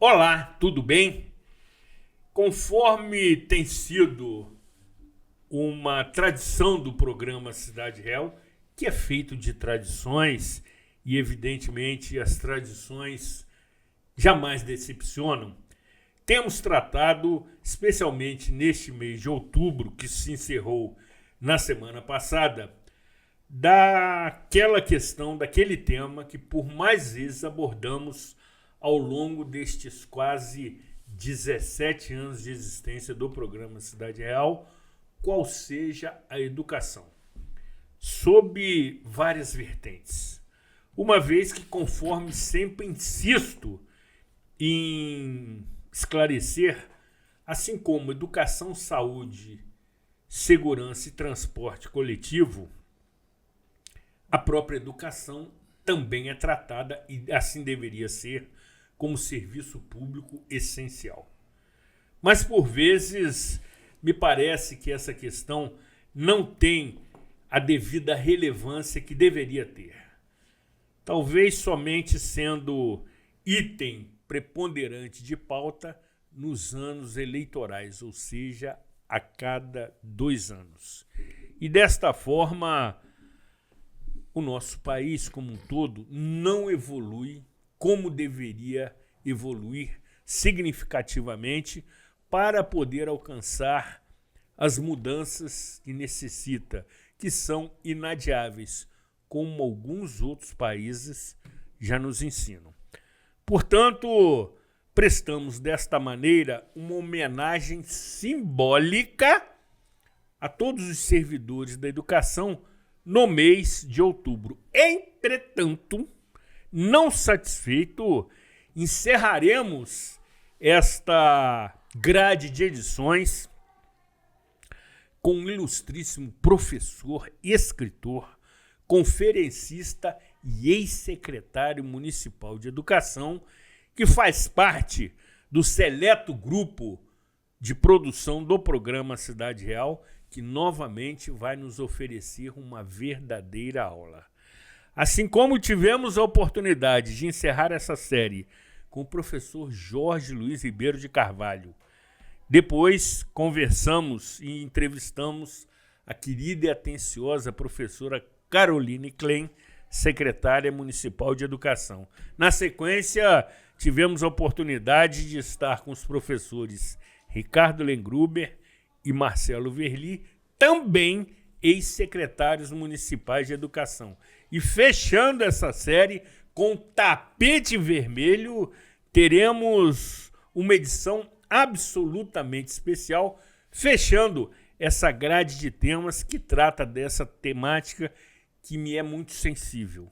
Olá, tudo bem? Conforme tem sido uma tradição do programa Cidade Real, que é feito de tradições e, evidentemente, as tradições jamais decepcionam, temos tratado, especialmente neste mês de outubro, que se encerrou na semana passada, daquela questão, daquele tema que por mais vezes abordamos ao longo destes quase 17 anos de existência do programa Cidade Real, qual seja a educação, sob várias vertentes. Uma vez que, conforme sempre insisto em esclarecer, assim como educação, saúde, segurança e transporte coletivo, a própria educação também é tratada, e assim deveria ser, como serviço público essencial. Mas, por vezes, me parece que essa questão não tem a devida relevância que deveria ter. Talvez somente sendo item preponderante de pauta nos anos eleitorais, ou seja, a cada 2 anos. E desta forma, o nosso país como um todo não evolui como deveria evoluir significativamente para poder alcançar as mudanças que necessita, que são inadiáveis, como alguns outros países já nos ensinam. Portanto, prestamos desta maneira uma homenagem simbólica a todos os servidores da educação no mês de outubro. Entretanto, não satisfeito, encerraremos esta grade de edições com um ilustríssimo professor, escritor, conferencista e ex-secretário municipal de educação, que faz parte do seleto grupo de produção do programa Cidade Real, que novamente vai nos oferecer uma verdadeira aula. Assim como tivemos a oportunidade de encerrar essa série com o professor Jorge Luiz Ribeiro de Carvalho, depois conversamos e entrevistamos a querida e atenciosa professora Caroline Klein, secretária municipal de educação. Na sequência, tivemos a oportunidade de estar com os professores Ricardo Lengruber e Marcelo Verli, também ex-secretários municipais de educação. E fechando essa série com tapete vermelho, teremos uma edição absolutamente especial, fechando essa grade de temas que trata dessa temática que me é muito sensível,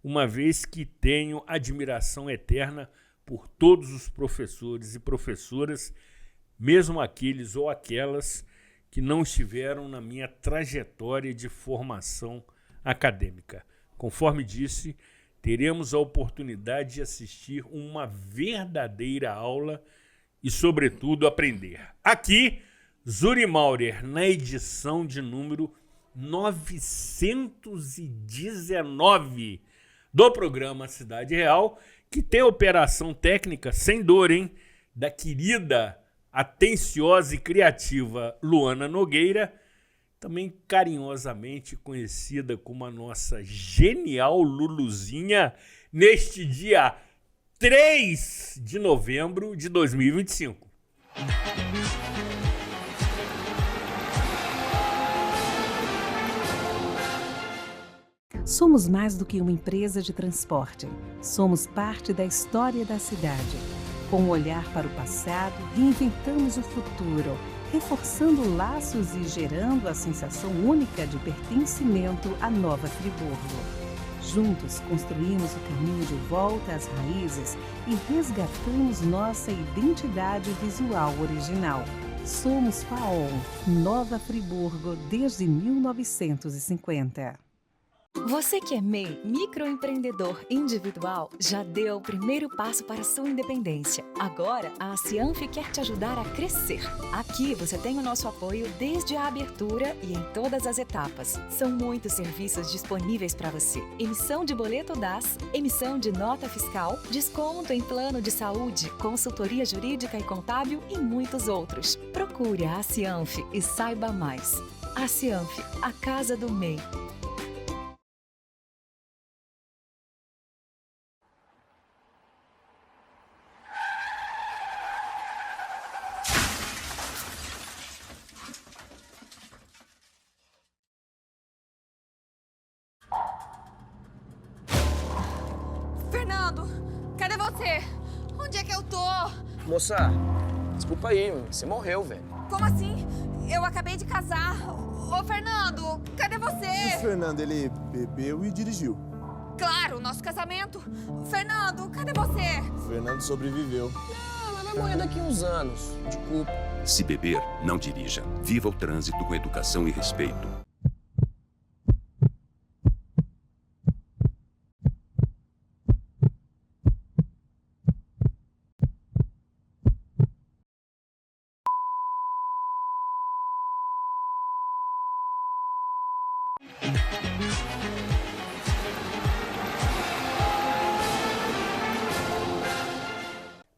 uma vez que tenho admiração eterna por todos os professores e professoras, mesmo aqueles ou aquelas que não estiveram na minha trajetória de formação acadêmica. Conforme disse, teremos a oportunidade de assistir uma verdadeira aula e, sobretudo, aprender. Aqui, Zuri Maurer, na edição de número 919 do programa Cidade Real, que tem operação técnica sem dor, hein? Da querida, atenciosa e criativa Luana Nogueira, também carinhosamente conhecida como a nossa genial Luluzinha, neste dia 3 de novembro de 2025. Somos mais do que uma empresa de transporte. Somos parte da história da cidade. Com um olhar para o passado, reinventamos o futuro, reforçando laços e gerando a sensação única de pertencimento à Nova Friburgo. Juntos, construímos o caminho de volta às raízes e resgatamos nossa identidade visual original. Somos FAON, Nova Friburgo, desde 1950. Você que é MEI, microempreendedor individual, já deu o primeiro passo para sua independência. Agora, a Cianf quer te ajudar a crescer. Aqui você tem o nosso apoio desde a abertura e em todas as etapas. São muitos serviços disponíveis para você. Emissão de boleto DAS, emissão de nota fiscal, desconto em plano de saúde, consultoria jurídica e contábil e muitos outros. Procure a Cianf e saiba mais. A Cianf, a casa do MEI. Fernando, cadê você? Onde é que eu tô? Moça, desculpa aí, você morreu, velho. Como assim? Eu acabei de casar. Ô, Fernando, cadê você? O Fernando, ele bebeu e dirigiu. Claro, nosso casamento. Fernando, cadê você? O Fernando sobreviveu. Ela vai morrer daqui uns anos, de culpa. Se beber, não dirija. Viva o trânsito com educação e respeito.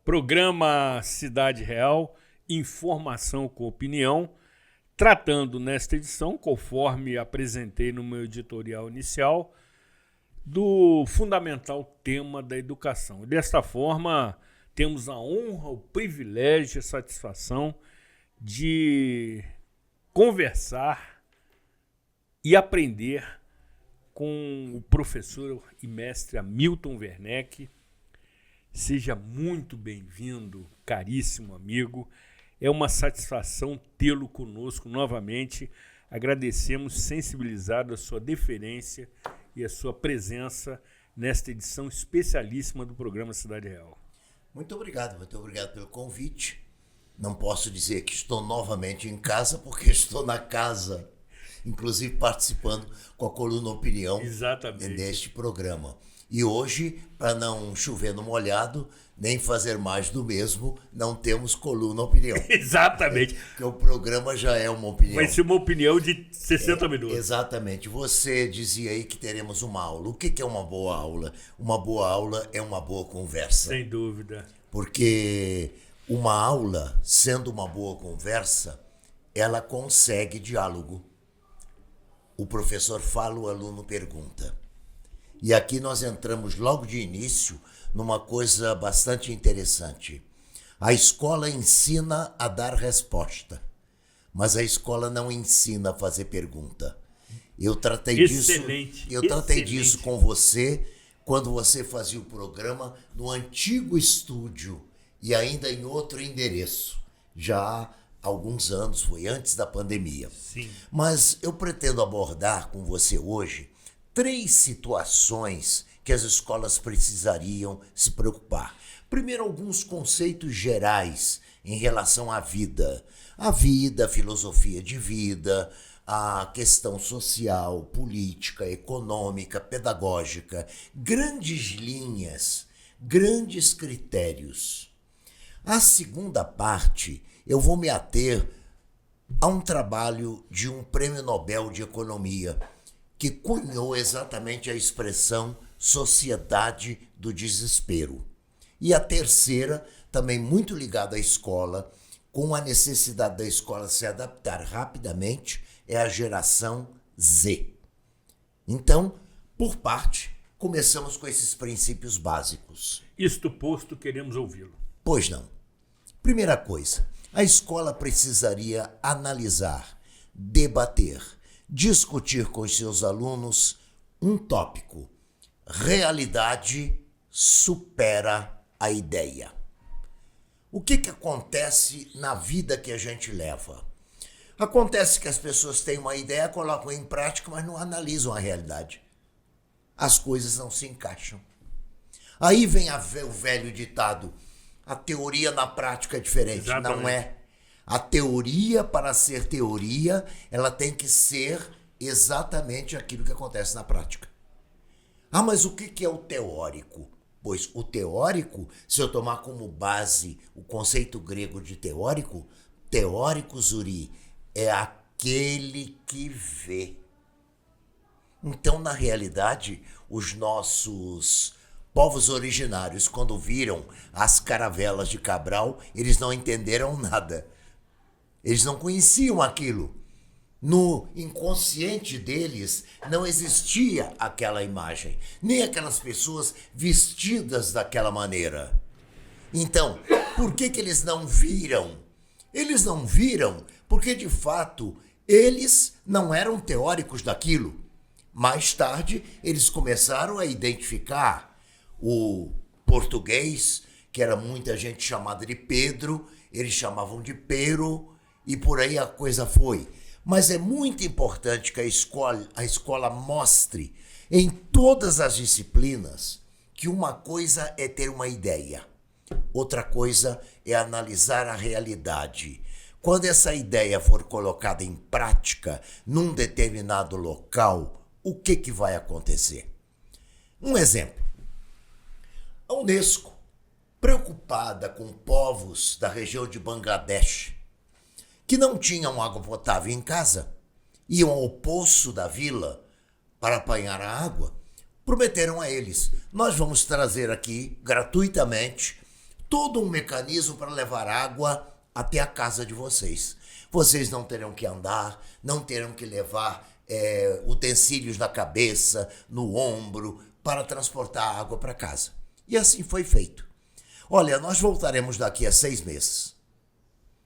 Programa Cidade Real, informação com opinião, tratando nesta edição, conforme apresentei no meu editorial inicial, do fundamental tema da educação. E desta forma, temos a honra, o privilégio e a satisfação de conversar e aprender com o professor e mestre Hamilton Werneck. Seja muito bem-vindo, caríssimo amigo. É uma satisfação tê-lo conosco novamente. Agradecemos sensibilizado a sua deferência e a sua presença nesta edição especialíssima do programa Cidade Real. Muito obrigado pelo convite. Não posso dizer que estou novamente em casa, porque estou na casa, inclusive participando com a coluna Opinião. Exatamente. Deste programa. E hoje, para não chover no molhado, nem fazer mais do mesmo, não temos coluna Opinião. Exatamente. Porque o programa já é uma opinião. Vai ser uma opinião de 60 minutos. Exatamente. Você dizia aí que teremos uma aula. O que é uma boa aula? Uma boa aula é uma boa conversa. Sem dúvida. Porque uma aula, sendo uma boa conversa, ela consegue diálogo. O professor fala, o aluno pergunta. E aqui nós entramos logo de início numa coisa bastante interessante. A escola ensina a dar resposta, mas a escola não ensina a fazer pergunta. Eu tratei disso com você quando você fazia o programa no antigo estúdio e ainda em outro endereço. Já há alguns anos, foi antes da pandemia. Sim. Mas eu pretendo abordar com você hoje 3 situações que as escolas precisariam se preocupar. Primeiro, alguns conceitos gerais em relação à vida. A vida, a filosofia de vida, a questão social, política, econômica, pedagógica. Grandes linhas, grandes critérios. A segunda parte, eu vou me ater a um trabalho de um prêmio Nobel de Economia, que cunhou exatamente a expressão sociedade do desespero. E a terceira, também muito ligada à escola, com a necessidade da escola se adaptar rapidamente, é a geração Z. Então, por parte, começamos com esses princípios básicos. Isto posto, queremos ouvi-lo. Pois não. Primeira coisa, a escola precisaria analisar, debater, discutir com os seus alunos um tópico: realidade supera a ideia. O que acontece na vida que a gente leva? Acontece que as pessoas têm uma ideia, colocam em prática, mas não analisam a realidade. As coisas não se encaixam. Aí vem o velho ditado: a teoria na prática é diferente. Exatamente. Não é. A teoria, para ser teoria, ela tem que ser exatamente aquilo que acontece na prática. Ah, mas o que é o teórico? Pois o teórico, se eu tomar como base o conceito grego de teórico, teórico, Zuri, é aquele que vê. Então, na realidade, os nossos povos originários, quando viram as caravelas de Cabral, eles não entenderam nada. Eles não conheciam aquilo. No inconsciente deles não existia aquela imagem, nem aquelas pessoas vestidas daquela maneira. Então, por que eles não viram? Eles não viram porque, de fato, eles não eram teóricos daquilo. Mais tarde, eles começaram a identificar o português, que era muita gente chamada de Pedro, eles chamavam de Pero, e por aí a coisa foi. Mas é muito importante que a escola mostre em todas as disciplinas que uma coisa é ter uma ideia, outra coisa é analisar a realidade. Quando essa ideia for colocada em prática num determinado local, o que vai acontecer? Um exemplo. A Unesco, preocupada com povos da região de Bangladesh, que não tinham água potável em casa, iam ao poço da vila para apanhar a água, prometeram a eles: nós vamos trazer aqui, gratuitamente, todo um mecanismo para levar água até a casa de vocês. Vocês não terão que andar, não terão que levar utensílios na cabeça, no ombro, para transportar água para casa. E assim foi feito. Olha, nós voltaremos daqui a 6 meses.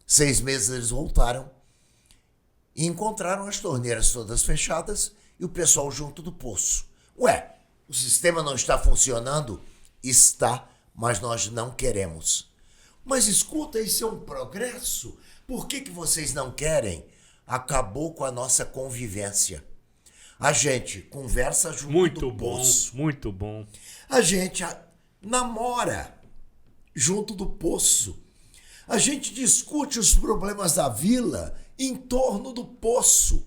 6 meses eles voltaram e encontraram as torneiras todas fechadas e o pessoal junto do poço. Ué, o sistema não está funcionando? Está, mas nós não queremos. Mas escuta, isso é um progresso. Por que vocês não querem? Acabou com a nossa convivência. A gente conversa junto do poço. Muito bom. A gente namora junto do poço. A gente discute os problemas da vila em torno do poço.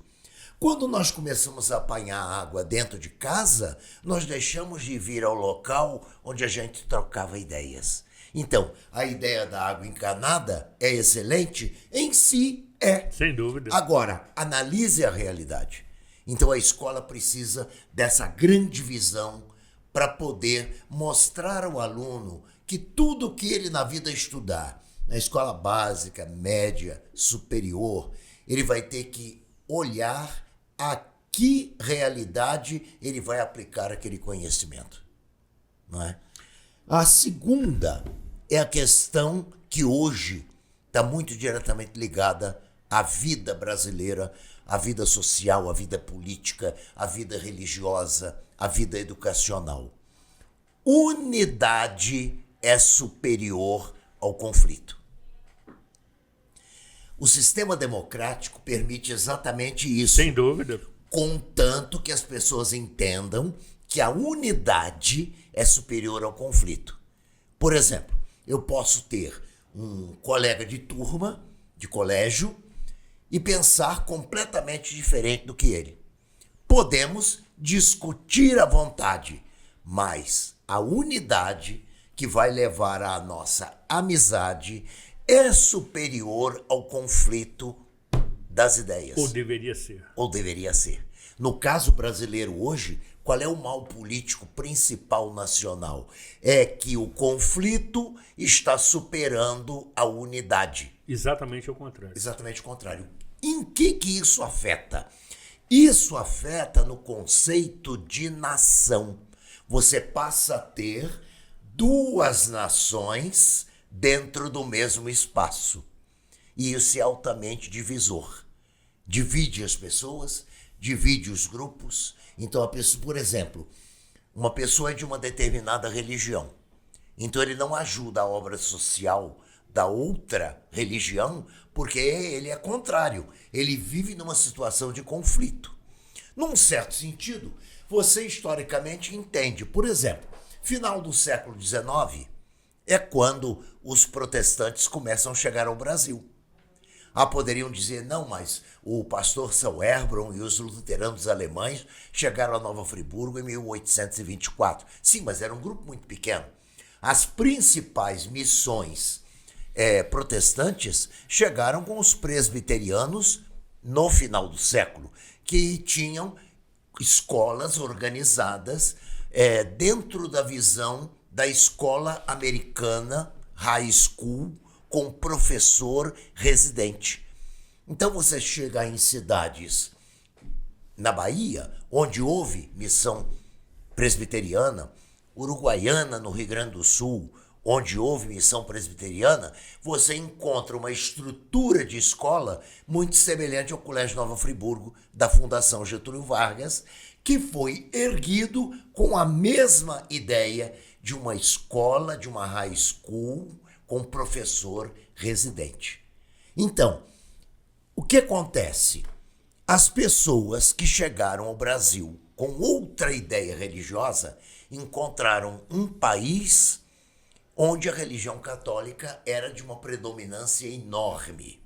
Quando nós começamos a apanhar água dentro de casa, nós deixamos de vir ao local onde a gente trocava ideias. Então, a ideia da água encanada é excelente? Em si, é. Sem dúvida. Agora, analise a realidade. Então, a escola precisa dessa grande visão para poder mostrar ao aluno que tudo que ele na vida estudar, na escola básica, média, superior, ele vai ter que olhar a que realidade ele vai aplicar aquele conhecimento. Não é? A segunda é a questão que hoje está muito diretamente ligada à vida brasileira, à vida social, à vida política, à vida religiosa, à vida educacional. Unidade é superior ao conflito. O sistema democrático permite exatamente isso. Sem dúvida. Contanto que as pessoas entendam que a unidade é superior ao conflito. Por exemplo, eu posso ter um colega de turma, de colégio, e pensar completamente diferente do que ele. Podemos discutir à vontade, mas a unidade que vai levar à nossa amizade é superior ao conflito das ideias. Ou deveria ser. Ou deveria ser. No caso brasileiro hoje, qual é o mal político principal nacional? É que o conflito está superando a unidade. Exatamente ao contrário. Exatamente o contrário. Em que isso afeta? Isso afeta no conceito de nação. Você passa a ter 2 nações dentro do mesmo espaço. E isso é altamente divisor. Divide as pessoas, divide os grupos. Então, a pessoa, por exemplo, uma pessoa é de uma determinada religião. Então, ele não ajuda a obra social da outra religião porque ele é contrário. Ele vive numa situação de conflito. Num certo sentido, você historicamente entende. Por exemplo, final do século XIX é quando os protestantes começam a chegar ao Brasil. Poderiam dizer, não, mas o pastor São Herbron e os luteranos alemães chegaram a Nova Friburgo em 1824. Sim, mas era um grupo muito pequeno. As principais missões protestantes chegaram com os presbiterianos no final do século, que tinham escolas organizadas dentro da visão da escola americana, high school, com professor residente. Então você chega em cidades na Bahia, onde houve missão presbiteriana, Uruguaiana, no Rio Grande do Sul, onde houve missão presbiteriana, você encontra uma estrutura de escola muito semelhante ao Colégio Nova Friburgo, da Fundação Getúlio Vargas, que foi erguido com a mesma ideia de uma escola, de uma high school, com professor residente. Então, o que acontece? As pessoas que chegaram ao Brasil com outra ideia religiosa encontraram um país onde a religião católica era de uma predominância enorme.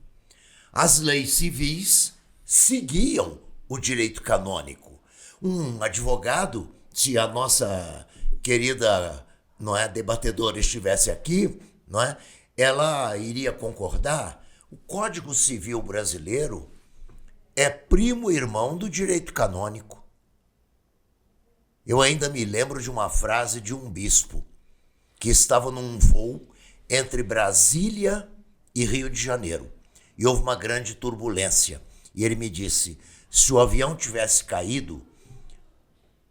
As leis civis seguiam o direito canônico. Um advogado, se a nossa querida debatedora estivesse aqui, ela iria concordar. O Código Civil brasileiro é primo irmão do direito canônico. Eu ainda me lembro de uma frase de um bispo que estava num voo entre Brasília e Rio de Janeiro. E houve uma grande turbulência. E ele me disse, se o avião tivesse caído,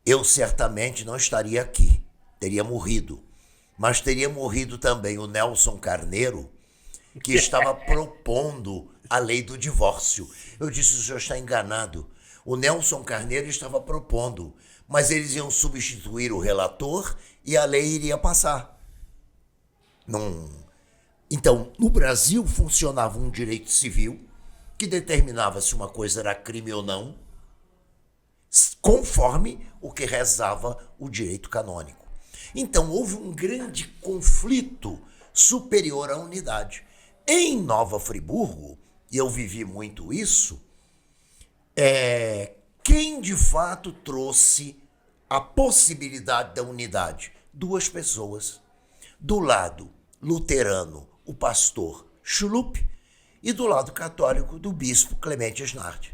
eu certamente não estaria aqui. Teria morrido. Mas teria morrido também o Nelson Carneiro, que estava propondo a lei do divórcio. Eu disse, o senhor está enganado. O Nelson Carneiro estava propondo, mas eles iam substituir o relator e a lei iria passar. Então, no Brasil funcionava um direito civil que determinava se uma coisa era crime ou não, conforme o que rezava o direito canônico. Então, houve um grande conflito superior à unidade. Em Nova Friburgo, e eu vivi muito isso, quem de fato trouxe a possibilidade da unidade? Duas pessoas. Do lado luterano, o pastor Schlup, e do lado católico, do bispo Clemente Snart.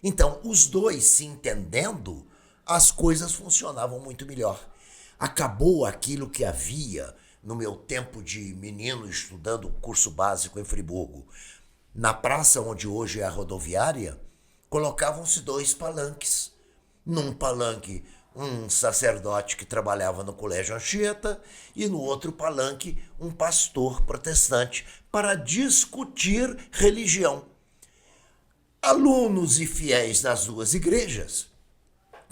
Então, os dois se entendendo, as coisas funcionavam muito melhor. Acabou aquilo que havia no meu tempo de menino estudando o curso básico em Friburgo. Na praça onde hoje é a rodoviária, colocavam-se dois palanques. Num palanque, um sacerdote que trabalhava no Colégio Anchieta e no outro palanque, um pastor protestante para discutir religião. Alunos e fiéis das duas igrejas,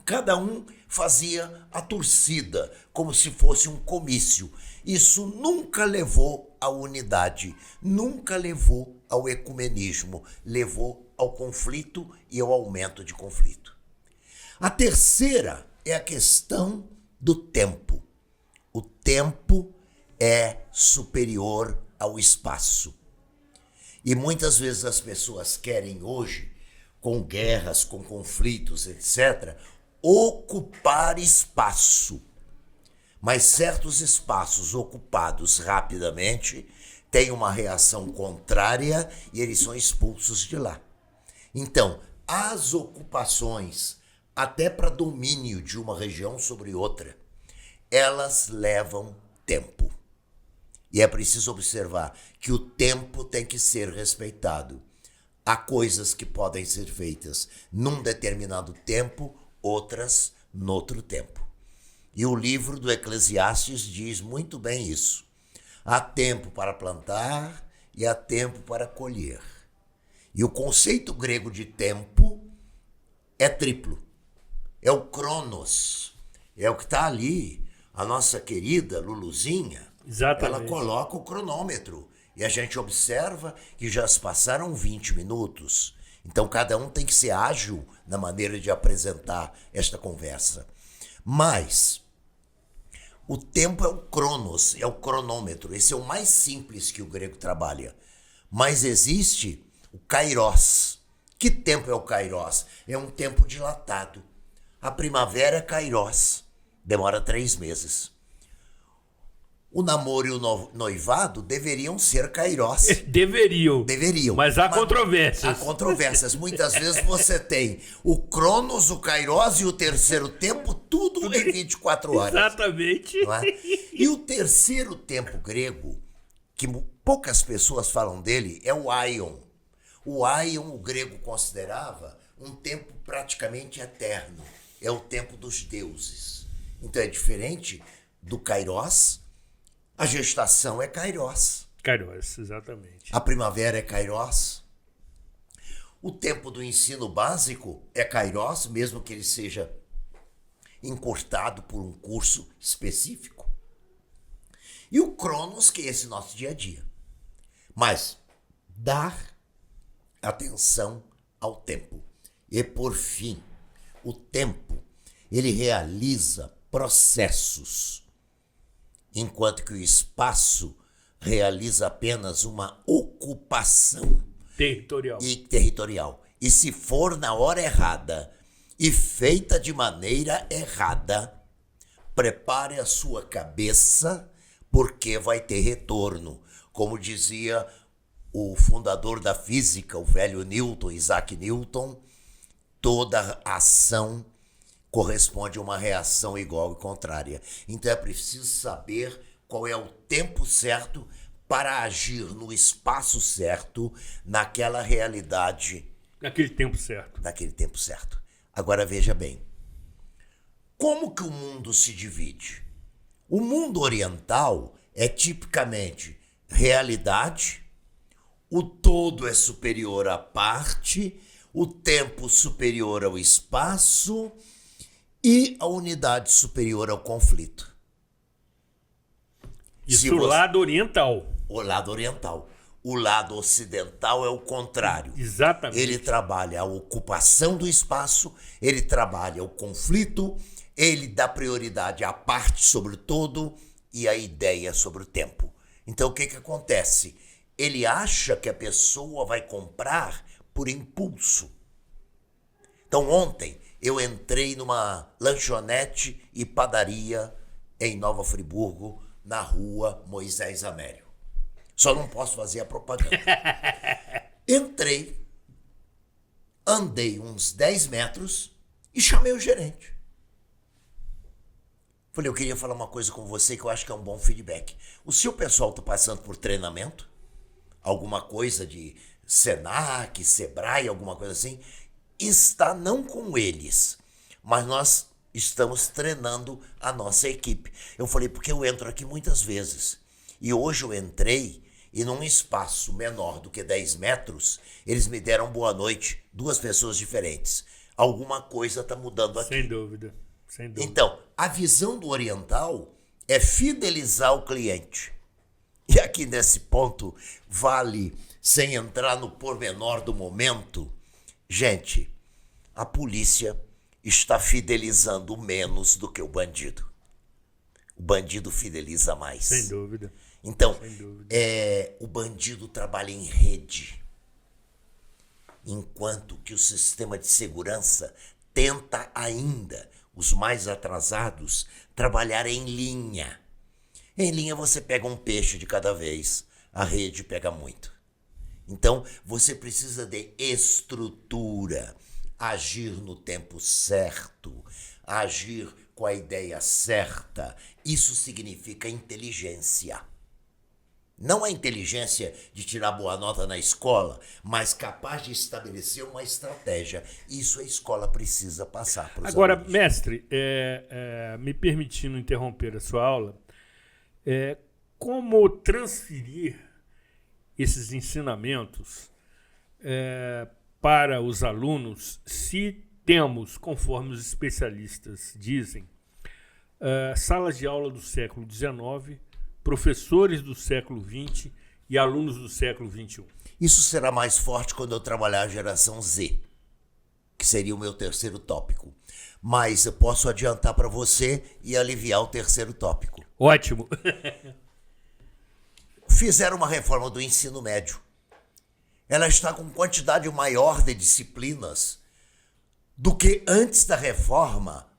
cada um fazia a torcida, como se fosse um comício. Isso nunca levou à unidade, nunca levou ao ecumenismo, levou ao conflito e ao aumento de conflito. A terceira é a questão do tempo. O tempo é superior ao espaço. E muitas vezes as pessoas querem hoje, com guerras, com conflitos, etc., ocupar espaço. Mas certos espaços ocupados rapidamente têm uma reação contrária e eles são expulsos de lá. Então, as ocupações, até para domínio de uma região sobre outra, elas levam tempo. E é preciso observar que o tempo tem que ser respeitado. Há coisas que podem ser feitas num determinado tempo, outras noutro tempo. E o livro do Eclesiastes diz muito bem isso. Há tempo para plantar e há tempo para colher. E o conceito grego de tempo é triplo. É o cronos. É o que está ali. A nossa querida Luluzinha, exatamente, ela coloca o cronômetro. E a gente observa que já se passaram 20 minutos. Então, cada um tem que ser ágil na maneira de apresentar esta conversa. Mas o tempo é o cronos, é o cronômetro. Esse é o mais simples que o grego trabalha. Mas existe o Kairós. Que tempo é o Kairós? É um tempo dilatado. A primavera é Kairós, demora 3 meses. O namoro e o noivado deveriam ser Kairós. Deveriam. Mas há controvérsias. Há controvérsias. Muitas vezes você tem o Cronos, o Kairós e o terceiro tempo, tudo em 24 horas. Exatamente. Não é? E o terceiro tempo grego, que poucas pessoas falam dele, é o Aion. O Aion, o grego considerava um tempo praticamente eterno. É o tempo dos deuses. Então é diferente do Kairós. A gestação é Kairós. Kairós, exatamente. A primavera é Kairós. O tempo do ensino básico é Kairós, mesmo que ele seja encurtado por um curso específico. E o Cronos, que é esse nosso dia a dia. Mas dar atenção ao tempo. E por fim, o tempo, ele realiza processos, enquanto que o espaço realiza apenas uma ocupação territorial. E se for na hora errada e feita de maneira errada, prepare a sua cabeça, porque vai ter retorno. Como dizia o fundador da física, o velho Newton, Isaac Newton, toda ação corresponde a uma reação igual e contrária. Então é preciso saber qual é o tempo certo para agir no espaço certo, naquela realidade. Naquele tempo certo. Naquele tempo certo. Agora veja bem, como que o mundo se divide? O mundo oriental é tipicamente realidade, o todo é superior à parte, o tempo superior ao espaço e a unidade superior ao conflito. Isso o lado oriental. O lado oriental. O lado ocidental é o contrário. Exatamente. Ele trabalha a ocupação do espaço, ele trabalha o conflito, ele dá prioridade à parte sobre o todo e à ideia sobre o tempo. Então o que acontece? Ele acha que a pessoa vai comprar por impulso. Então ontem eu entrei numa lanchonete e padaria em Nova Friburgo, na rua Moisés Amério. Só não posso fazer a propaganda. Entrei, andei uns 10 metros e chamei o gerente. Falei, eu queria falar uma coisa com você que eu acho que é um bom feedback. O seu pessoal está passando por treinamento? Alguma coisa de Senac, Sebrae, alguma coisa assim? Está não com eles, mas nós estamos treinando a nossa equipe. Eu falei, porque eu entro aqui muitas vezes. E hoje eu entrei e num espaço menor do que 10 metros, eles me deram boa noite, 2 pessoas diferentes. Alguma coisa está mudando aqui. Sem dúvida, sem dúvida. Então, a visão do oriental é fidelizar o cliente. E aqui nesse ponto, vale, sem entrar no pormenor do momento, gente, a polícia está fidelizando menos do que o bandido. O bandido fideliza mais. Sem dúvida. Então, o bandido trabalha em rede, enquanto que o sistema de segurança tenta ainda, os mais atrasados, trabalhar em linha. Em linha você pega um peixe de cada vez, a rede pega muito. Então, você precisa de estrutura, agir no tempo certo, agir com a ideia certa. Isso significa inteligência. Não a inteligência de tirar boa nota na escola, mas capaz de estabelecer uma estratégia. Isso a escola precisa passar para os Agora, alunos. mestre, me permitindo interromper a sua aula, como transferir esses ensinamentos para os alunos se temos, conforme os especialistas dizem, salas de aula do século XIX, professores do século XX e alunos do século XXI? Isso será mais forte quando eu trabalhar a geração Z, que seria o meu terceiro tópico. Mas eu posso adiantar para você e aliviar o terceiro tópico. Ótimo. Fizeram uma reforma do ensino médio. ela está com quantidade maior de disciplinas do que antes da reforma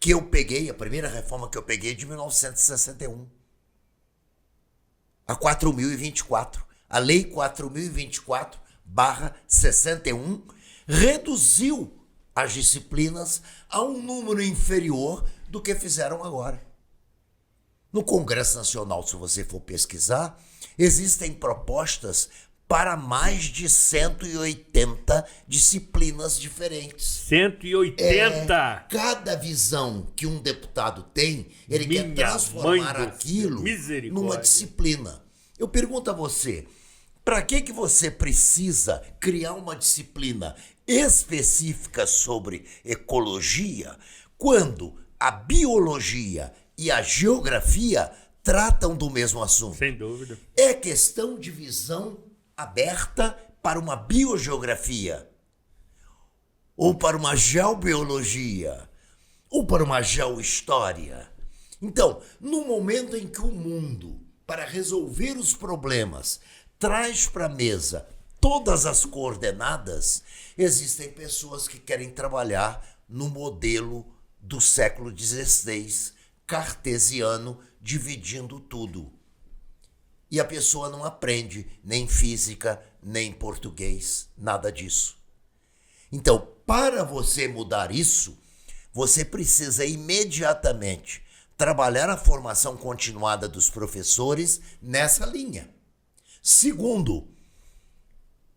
que eu peguei, a primeira reforma que eu peguei de 1961. A 4.024. A Lei 4.024/61 reduziu as disciplinas a um número inferior do que fizeram agora. No Congresso Nacional, se você for pesquisar, existem propostas para mais de 180 disciplinas diferentes. 180! Cada visão que um deputado tem, ele quer transformar aquilo numa disciplina. Eu pergunto a você, para que você precisa criar uma disciplina específica sobre ecologia quando a biologia e a geografia tratam do mesmo assunto? Sem dúvida. É questão de visão aberta para uma biogeografia, ou para uma geobiologia, ou para uma geohistória. Então, no momento em que o mundo, para resolver os problemas, traz para a mesa todas as coordenadas, existem pessoas que querem trabalhar no modelo do século XVI, cartesiano, dividindo tudo. E a pessoa não aprende nem física, nem português, nada disso. Então, para você mudar isso, você precisa imediatamente trabalhar a formação continuada dos professores nessa linha. Segundo,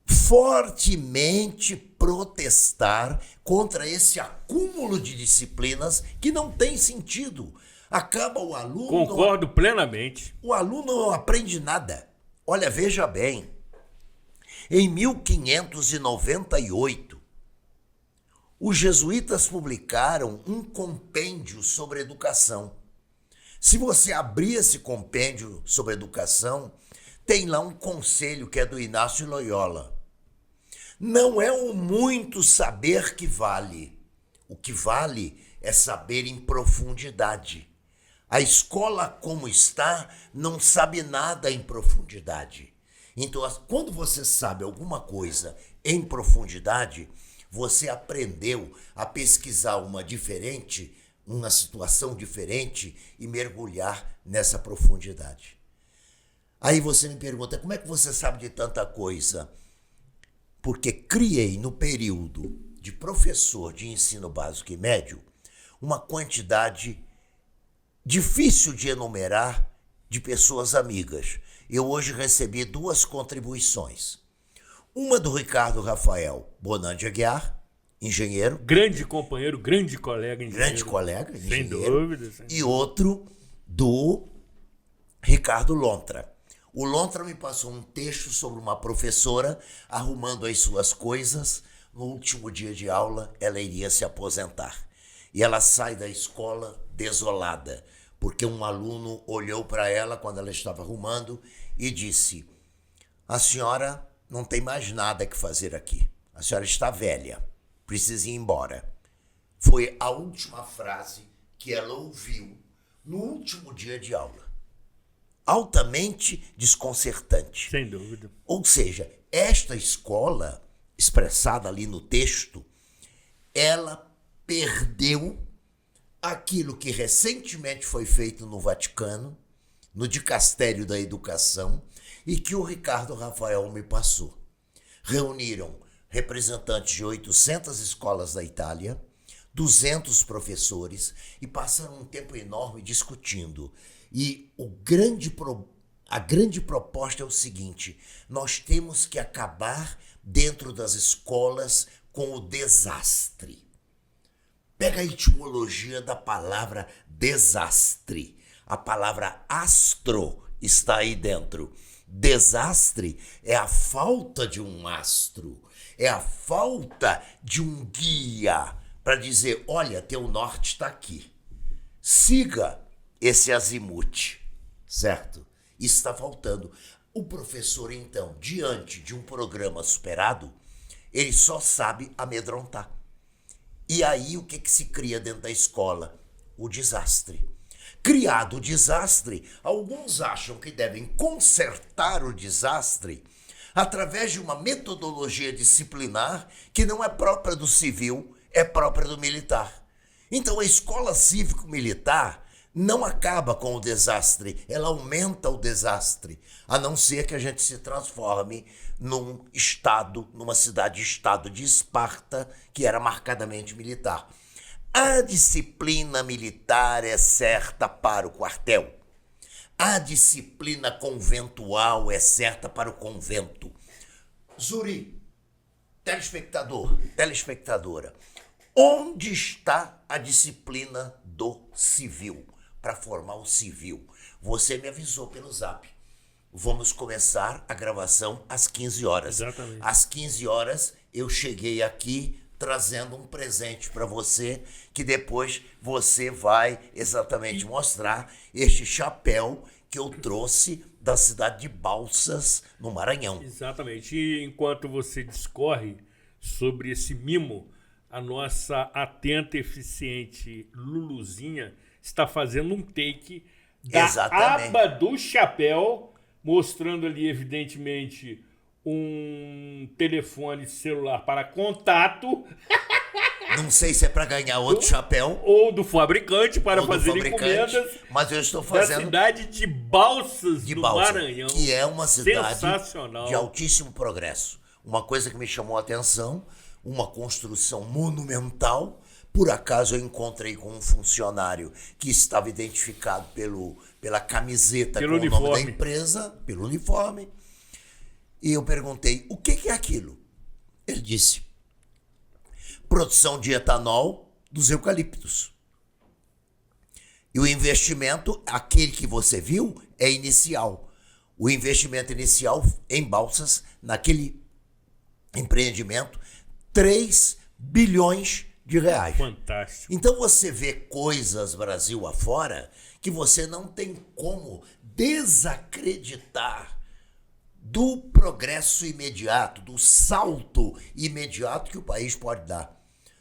fortemente protestar contra esse acúmulo de disciplinas que não tem sentido. Acaba o aluno... Concordo plenamente. O aluno não aprende nada. Olha, veja bem. Em 1598, os jesuítas publicaram um compêndio sobre educação. Se você abrir esse compêndio sobre educação, tem lá um conselho que é do Inácio Loyola. Não é o muito saber que vale. O que vale é saber em profundidade. A escola como está não sabe nada em profundidade. Então, quando você sabe alguma coisa em profundidade, você aprendeu a pesquisar uma situação diferente e mergulhar nessa profundidade. Aí você me pergunta, como é que você sabe de tanta coisa? Porque criei no período de professor de ensino básico e médio uma quantidade difícil de enumerar de pessoas amigas. Eu hoje recebi 2 contribuições. Uma do Ricardo Rafael Bonandi Aguiar, engenheiro. Grande companheiro, grande colega engenheiro. Grande colega engenheiro. Sem dúvida. E outro do Ricardo Lontra. O Lontra me passou um texto sobre uma professora arrumando as suas coisas. No último dia de aula, ela iria se aposentar. E ela sai da escola desolada, porque um aluno olhou para ela quando ela estava arrumando e disse: a senhora não tem mais nada que fazer aqui. A senhora está velha, precisa ir embora. Foi a última frase que ela ouviu no último dia de aula. Altamente desconcertante. Sem dúvida. Ou seja, esta escola, expressada ali no texto, ela perdeu aquilo que recentemente foi feito no Vaticano, no Dicastério da Educação, e que o Ricardo Rafael me passou. Reuniram representantes de 800 escolas da Itália, 200 professores, e passaram um tempo enorme discutindo. E a grande proposta é o seguinte: nós temos que acabar dentro das escolas com o desastre. Pega a etimologia da palavra desastre. A palavra astro está aí dentro. Desastre é a falta de um astro, é a falta de um guia para dizer: olha, teu norte está aqui. Siga esse azimute, certo? Isso está faltando. O professor, então, diante de um programa superado, ele só sabe amedrontar. E aí o que se cria dentro da escola? O desastre. Criado o desastre, alguns acham que devem consertar o desastre através de uma metodologia disciplinar que não é própria do civil, é própria do militar. Então a escola cívico-militar não acaba com o desastre, ela aumenta o desastre, a não ser que a gente se transforme num estado, numa cidade-estado de Esparta, que era marcadamente militar. A disciplina militar é certa para o quartel. A disciplina conventual é certa para o convento. Zuri, telespectador, telespectadora, onde está a disciplina do civil, para formar o civil? Você me avisou pelo zap. Vamos começar a gravação às 15 horas. Exatamente. Às 15 horas eu cheguei aqui trazendo um presente para você, que depois você vai exatamente mostrar este chapéu que eu trouxe da cidade de Balsas, no Maranhão. Exatamente. E enquanto você discorre sobre esse mimo, a nossa atenta e eficiente Luluzinha está fazendo um take da Exatamente. aba do chapéu, mostrando ali, evidentemente, um telefone celular para contato Não sei se é para ganhar outro chapéu ou do fabricante para ou do fazer fabricante, encomendas mas eu estou da fazendo cidade de Balsas, de do Balsas, Maranhão. que é uma cidade sensacional. de altíssimo progresso. Uma coisa que me chamou a atenção, uma construção monumental. Por acaso eu encontrei com um funcionário que estava identificado pela camiseta Pelo com o nome da uniforme. empresa, pelo uniforme. E eu perguntei, o que é aquilo? Ele disse, produção de etanol dos eucaliptos. E o investimento, aquele que você viu, é inicial. O investimento inicial em Balsas, naquele empreendimento, 3 bilhões de reais. Fantástico. Então você vê coisas Brasil afora que você não tem como desacreditar do progresso imediato, do salto imediato que o país pode dar.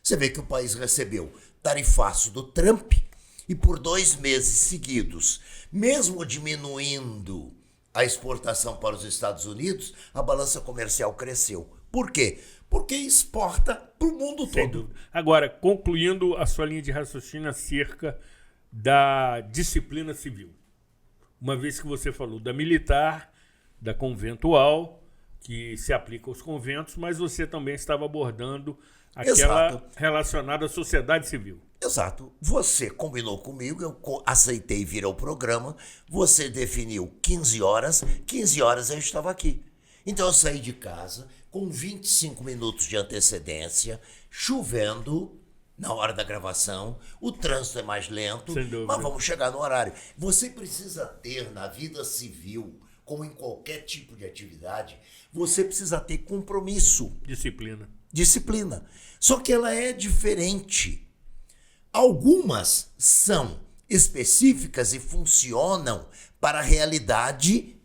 Você vê que o país recebeu tarifaço do Trump e por 2 meses seguidos, mesmo diminuindo a exportação para os Estados Unidos, a balança comercial cresceu. Por quê? Porque exporta para o mundo Sem todo. dúvida. Agora, concluindo a sua linha de raciocínio acerca da disciplina civil. Uma vez que você falou da militar, da conventual, que se aplica aos conventos, mas você também estava abordando aquela Exato. relacionada à sociedade civil. Exato. Você combinou comigo, eu aceitei vir ao programa, você definiu 15 horas eu estava aqui. Então eu saí de casa com 25 minutos de antecedência, chovendo na hora da gravação, o trânsito é mais lento, Sem dúvida. mas vamos chegar no horário. Você precisa ter na vida civil, como em qualquer tipo de atividade, você precisa ter compromisso, Disciplina. disciplina. Só que ela é diferente. Algumas são específicas e funcionam para a realidade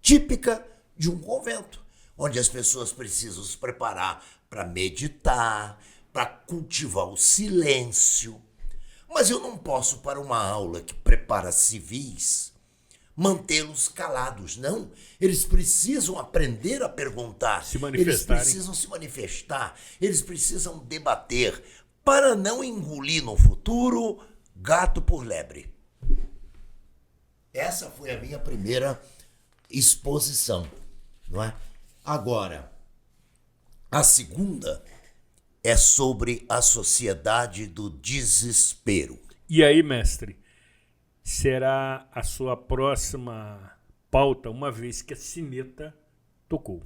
típica de um convento, onde as pessoas precisam se preparar para meditar, para cultivar o silêncio. Mas eu não posso, para uma aula que prepara civis, mantê-los calados, não. Eles precisam aprender a perguntar. Se Eles manifestarem. precisam se manifestar. Eles precisam debater para não engolir no futuro gato por lebre. Essa foi a minha primeira exposição, não é? Agora, a segunda é sobre a sociedade do desespero. E aí, mestre, será a sua próxima pauta, uma vez que a sineta tocou.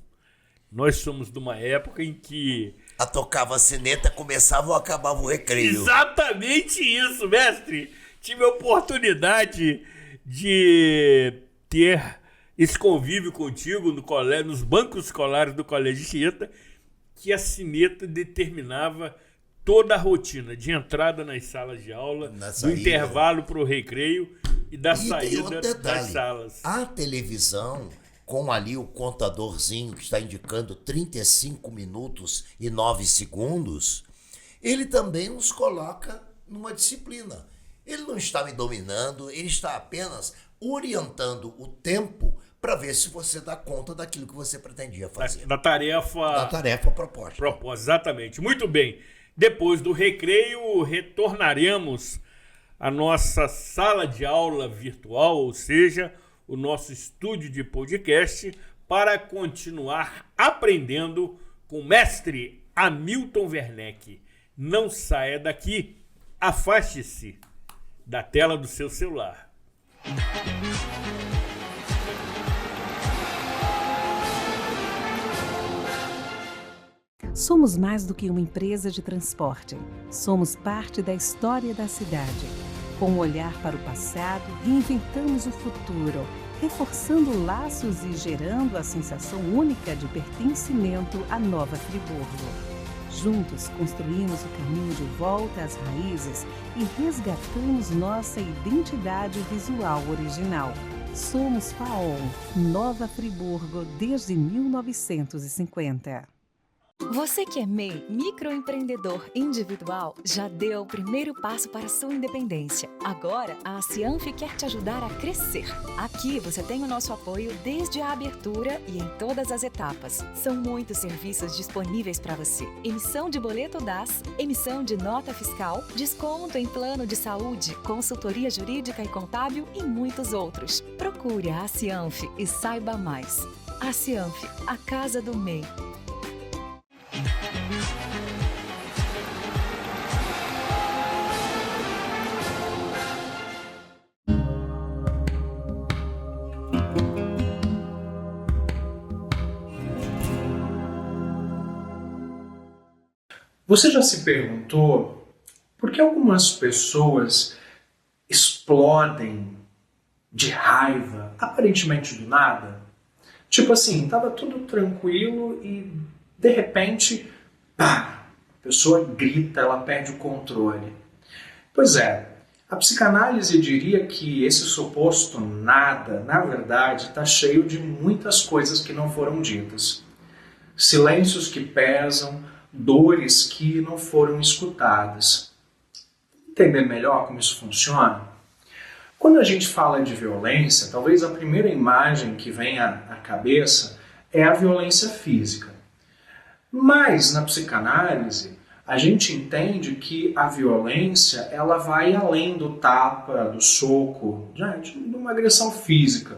Nós somos de uma época em que... A tocava a sineta, começava ou acabava o recreio. Exatamente isso, mestre! Tive a oportunidade de ter esse convívio contigo no colégio, nos bancos escolares do Colégio Anchieta, que a sineta determinava toda a rotina de entrada nas salas de aula, Na do saída. intervalo para o recreio e da E tem saída outro das detalhe. salas. A televisão, com ali o contadorzinho que está indicando 35 minutos e 9 segundos, ele também nos coloca numa disciplina. Ele não está me dominando, ele está apenas orientando o tempo para para ver se você dá conta daquilo que você pretendia fazer. Da tarefa proposta. Exatamente. Muito bem. Depois do recreio, retornaremos à nossa sala de aula virtual, ou seja, o nosso estúdio de podcast, para continuar aprendendo com o mestre Hamilton Werneck. Não saia daqui, afaste-se da tela do seu celular. Somos mais do que uma empresa de transporte. Somos parte da história da cidade. Com um olhar para o passado, reinventamos o futuro, reforçando laços e gerando a sensação única de pertencimento à Nova Friburgo. Juntos construímos o caminho de volta às raízes e resgatamos nossa identidade visual original. Somos FAON, Nova Friburgo desde 1950. Você que é MEI, microempreendedor individual, já deu o primeiro passo para a sua independência. Agora, a Cianf quer te ajudar a crescer. Aqui você tem o nosso apoio desde a abertura e em todas as etapas. São muitos serviços disponíveis para você. Emissão de boleto DAS, emissão de nota fiscal, desconto em plano de saúde, consultoria jurídica e contábil e muitos outros. Procure a Cianf e saiba mais. A Cianf, a casa do MEI. Você já se perguntou por que algumas pessoas explodem de raiva, aparentemente do nada? Tipo assim, estava tudo tranquilo e de repente, pá, a pessoa grita, ela perde o controle. Pois é, a psicanálise diria que esse suposto nada, na verdade, está cheio de muitas coisas que não foram ditas. Silêncios que pesam, dores que não foram escutadas. Entender melhor como isso funciona? Quando a gente fala de violência, talvez a primeira imagem que vem à cabeça é a violência física. Mas na psicanálise, a gente entende que a violência ela vai além do tapa, do soco, de uma agressão física.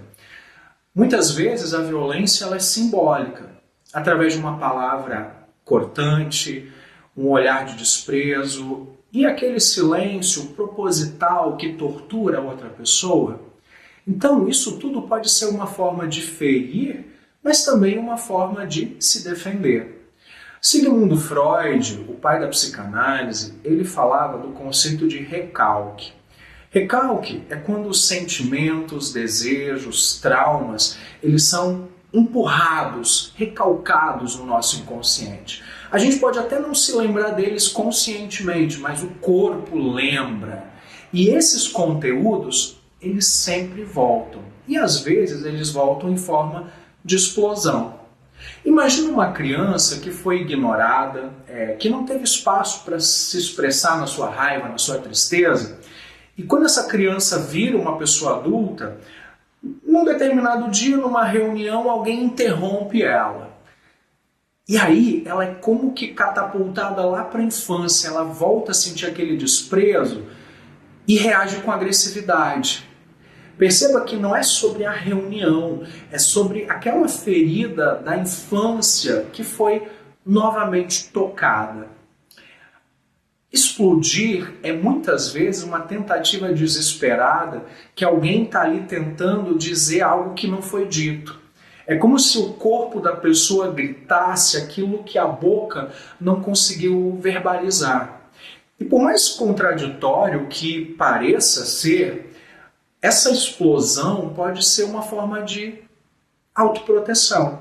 Muitas vezes a violência ela é simbólica, através de uma palavra cortante, um olhar de desprezo e aquele silêncio proposital que tortura a outra pessoa. Então isso tudo pode ser uma forma de ferir, mas também uma forma de se defender. Sigmund Freud, o pai da psicanálise, ele falava do conceito de recalque. Recalque é quando os sentimentos, desejos, traumas, eles são empurrados, recalcados no nosso inconsciente. A gente pode até não se lembrar deles conscientemente, mas o corpo lembra. E esses conteúdos, eles sempre voltam. E às vezes eles voltam em forma de explosão. Imagina uma criança que foi ignorada, que não teve espaço para se expressar na sua raiva, na sua tristeza. E quando essa criança vira uma pessoa adulta, num determinado dia, numa reunião, alguém interrompe ela. E aí, ela é como que catapultada lá para a infância, ela volta a sentir aquele desprezo e reage com agressividade. Perceba que não é sobre a reunião, é sobre aquela ferida da infância que foi novamente tocada. Explodir é muitas vezes uma tentativa desesperada que alguém está ali tentando dizer algo que não foi dito. É como se o corpo da pessoa gritasse aquilo que a boca não conseguiu verbalizar. E por mais contraditório que pareça ser, essa explosão pode ser uma forma de autoproteção.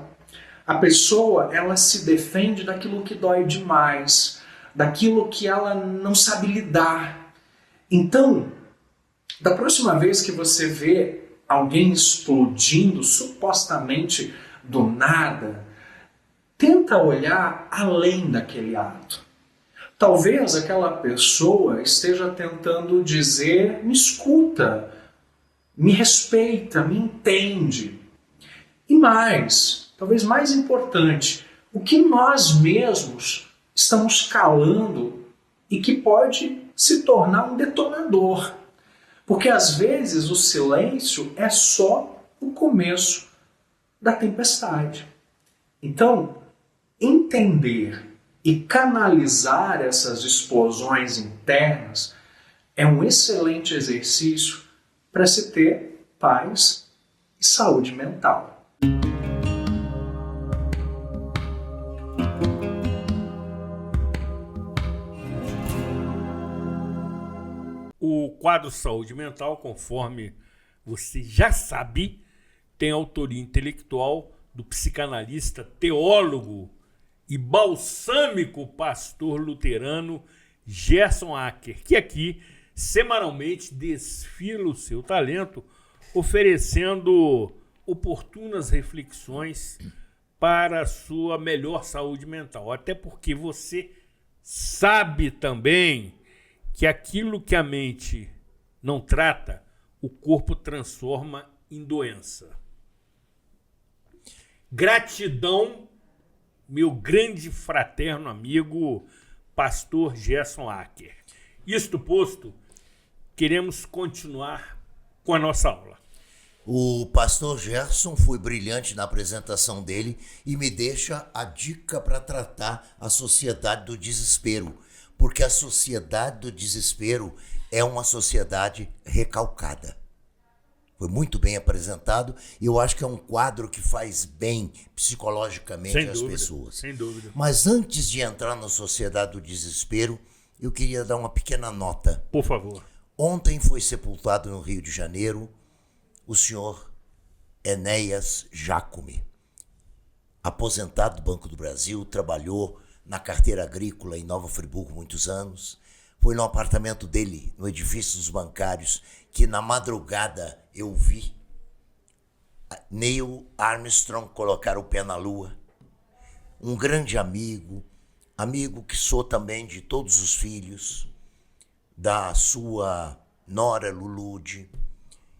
A pessoa, ela se defende daquilo que dói demais, daquilo que ela não sabe lidar. Então, da próxima vez que você vê alguém explodindo supostamente do nada, tenta olhar além daquele ato. Talvez aquela pessoa esteja tentando dizer, me escuta, me respeita, me entende. E mais, talvez mais importante, o que nós mesmos estamos calando e que pode se tornar um detonador. Porque às vezes o silêncio é só o começo da tempestade. Então, entender e canalizar essas explosões internas é um excelente exercício para se ter paz e saúde mental. O quadro Saúde Mental, conforme você já sabe, tem autoria intelectual do psicanalista, teólogo e balsâmico pastor luterano Gerson Acker, que aqui semanalmente desfila o seu talento, oferecendo oportunas reflexões para a sua melhor saúde mental. Até porque você sabe também que aquilo que a mente não trata, o corpo transforma em doença. Gratidão, meu grande fraterno amigo, pastor Gerson Acker. Isto posto, queremos continuar com a nossa aula. O pastor Gerson foi brilhante na apresentação dele e me deixa a dica para tratar a sociedade do desespero, porque a sociedade do desespero é uma sociedade recalcada. Foi muito bem apresentado e eu acho que é um quadro que faz bem psicologicamente às pessoas. Sem dúvida. Mas antes de entrar na sociedade do desespero, eu queria dar uma pequena nota. Por favor. Ontem foi sepultado no Rio de Janeiro o senhor Enéas Jacome, aposentado do Banco do Brasil, trabalhou na carteira agrícola em Nova Friburgo muitos anos. Foi no apartamento dele, no edifício dos bancários, que na madrugada eu vi Neil Armstrong colocar o pé na lua. Um grande amigo que sou também de todos os filhos, da sua nora Lulude.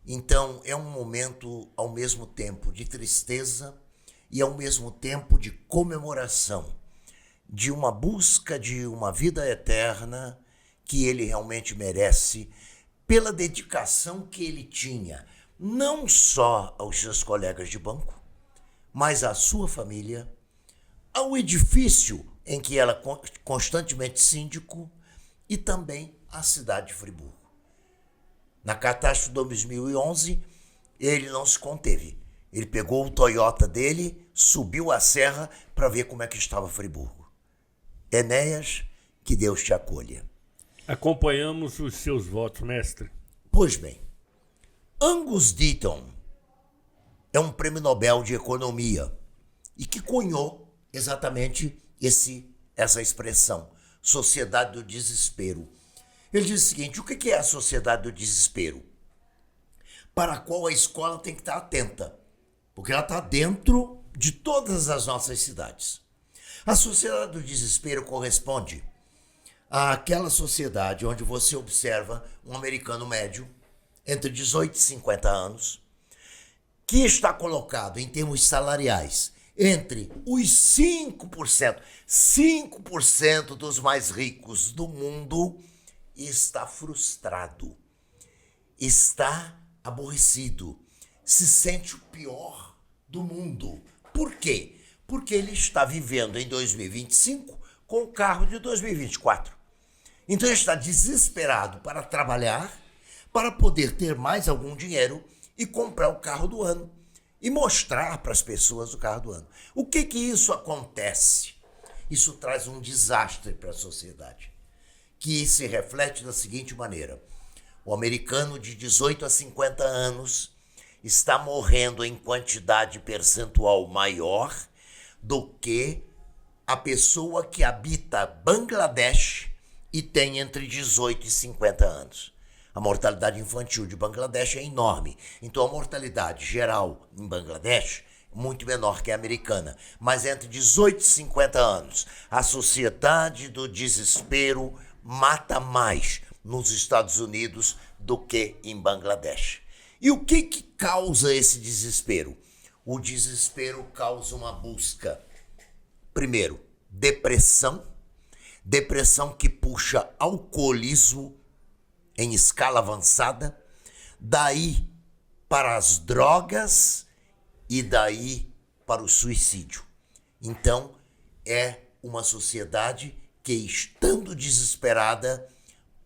Então é um momento ao mesmo tempo de tristeza e ao mesmo tempo de comemoração, de uma busca de uma vida eterna que ele realmente merece, pela dedicação que ele tinha, não só aos seus colegas de banco, mas à sua família, ao edifício em que era constantemente síndico e também à cidade de Friburgo. Na catástrofe de 2011, ele não se conteve. Ele pegou o Toyota dele, subiu a serra para ver como é que estava Friburgo. Enéas, que Deus te acolha. Acompanhamos os seus votos, mestre. Pois bem, Angus Deaton é um prêmio Nobel de Economia e que cunhou exatamente essa expressão, sociedade do desespero. Ele diz o seguinte: o que é a sociedade do desespero? Para a qual a escola tem que estar atenta, porque ela está dentro de todas as nossas cidades. A sociedade do desespero corresponde àquela sociedade onde você observa um americano médio, entre 18 e 50 anos, que está colocado em termos salariais entre os 5% dos mais ricos do mundo, e está frustrado, está aborrecido, se sente o pior do mundo. Por quê? Porque ele está vivendo em 2025 com o carro de 2024. Então ele está desesperado para trabalhar, para poder ter mais algum dinheiro e comprar o carro do ano e mostrar para as pessoas o carro do ano. O que isso acontece? Isso traz um desastre para a sociedade, que se reflete da seguinte maneira: o americano de 18 a 50 anos está morrendo em quantidade percentual maior do que a pessoa que habita Bangladesh e tem entre 18 e 50 anos. A mortalidade infantil de Bangladesh é enorme, então a mortalidade geral em Bangladesh é muito menor que a americana. Mas entre 18 e 50 anos, a sociedade do desespero mata mais nos Estados Unidos do que em Bangladesh. E o que causa esse desespero? O desespero causa uma busca. Primeiro, depressão. Depressão que puxa alcoolismo em escala avançada. Daí para as drogas e daí para o suicídio. Então, é uma sociedade que, estando desesperada,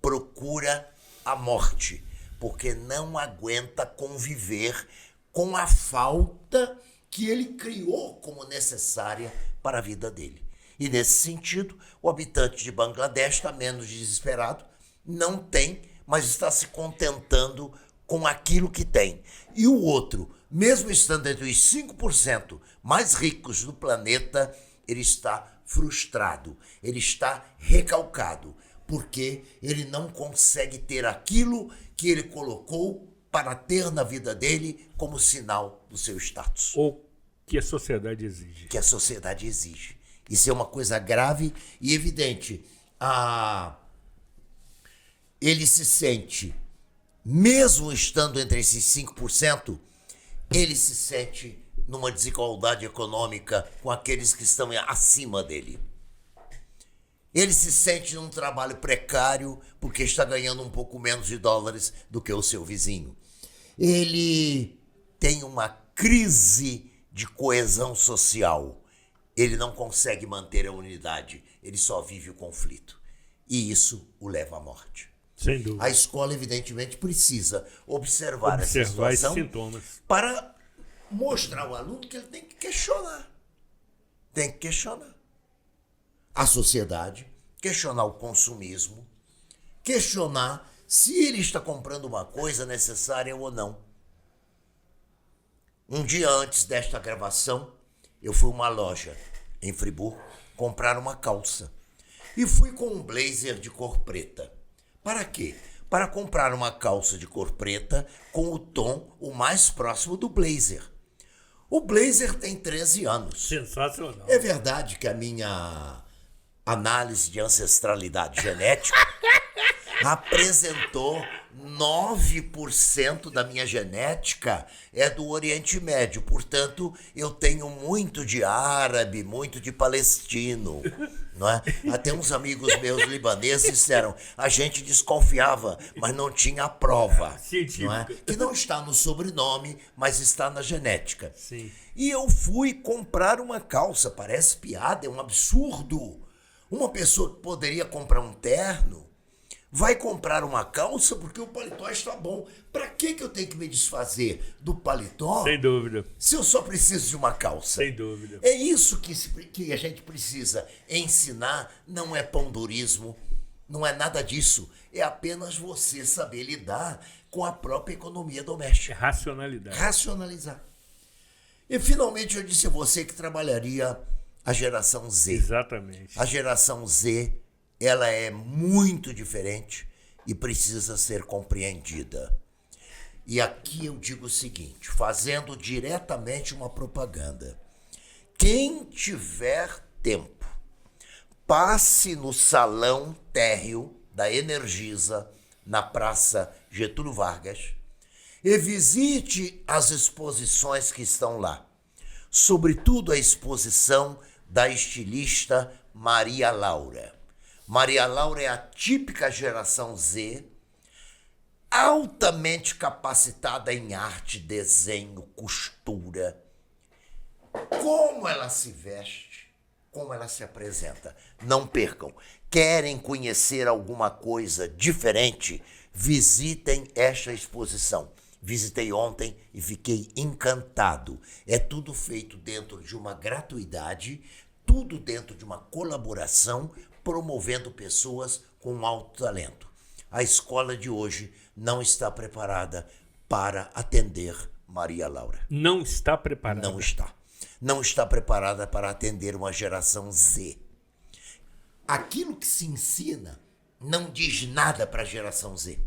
procura a morte, porque não aguenta conviver com a falta que ele criou como necessária para a vida dele. E nesse sentido, o habitante de Bangladesh está menos desesperado, não tem, mas está se contentando com aquilo que tem. E o outro, mesmo estando entre os 5% mais ricos do planeta, ele está frustrado, ele está recalcado, porque ele não consegue ter aquilo que ele colocou para ter na vida dele como sinal do seu status. Ou que a sociedade exige. Que a sociedade exige. Isso é uma coisa grave e evidente. Ele se sente, mesmo estando entre esses 5%, ele se sente numa desigualdade econômica com aqueles que estão acima dele. Ele se sente num trabalho precário porque está ganhando um pouco menos de dólares do que o seu vizinho. Ele tem uma crise de coesão social. Ele não consegue manter a unidade, ele só vive o conflito. E isso o leva à morte. Sem dúvida. A escola, evidentemente, precisa observar essa situação esses sintomas para mostrar ao aluno que ele tem que questionar. Tem que questionar a sociedade, questionar o consumismo, questionar se ele está comprando uma coisa necessária ou não. Um dia antes desta gravação, eu fui a uma loja em Friburgo comprar uma calça. E fui com um blazer de cor preta. Para quê? Para comprar uma calça de cor preta com o tom o mais próximo do blazer. O blazer tem 13 anos. Sensacional. É verdade que a minha análise de ancestralidade genética apresentou 9% da minha genética é do Oriente Médio. Portanto, eu tenho muito de árabe, muito de palestino. Não é? Até uns amigos meus libaneses disseram, a gente desconfiava, mas não tinha a prova. Não é? Que não está no sobrenome, mas está na genética. Sim. E eu fui comprar uma calça, parece piada, é um absurdo. Uma pessoa que poderia comprar um terno vai comprar uma calça porque o paletó está bom. Para que eu tenho que me desfazer do paletó? Sem dúvida. Se eu só preciso de uma calça. Sem dúvida. É isso que a gente precisa ensinar. Não é pandurismo, não é nada disso. É apenas você saber lidar com a própria economia doméstica. É racionalidade. Racionalizar. E finalmente eu disse a você que trabalharia a geração Z. Exatamente. A geração Z, ela é muito diferente e precisa ser compreendida. E aqui eu digo o seguinte, fazendo diretamente uma propaganda. Quem tiver tempo, passe no salão térreo da Energisa, na Praça Getúlio Vargas, e visite as exposições que estão lá. Sobretudo a exposição da estilista Maria Laura. Maria Laura é a típica geração Z, altamente capacitada em arte, desenho, costura. Como ela se veste, como ela se apresenta. Não percam. Querem conhecer alguma coisa diferente? Visitem esta exposição. Visitei ontem e fiquei encantado. É tudo feito dentro de uma gratuidade, tudo dentro de uma colaboração, promovendo pessoas com alto talento. A escola de hoje não está preparada para atender Maria Laura. Não está preparada. Não está. Não está preparada para atender uma geração Z. Aquilo que se ensina não diz nada para a geração Z.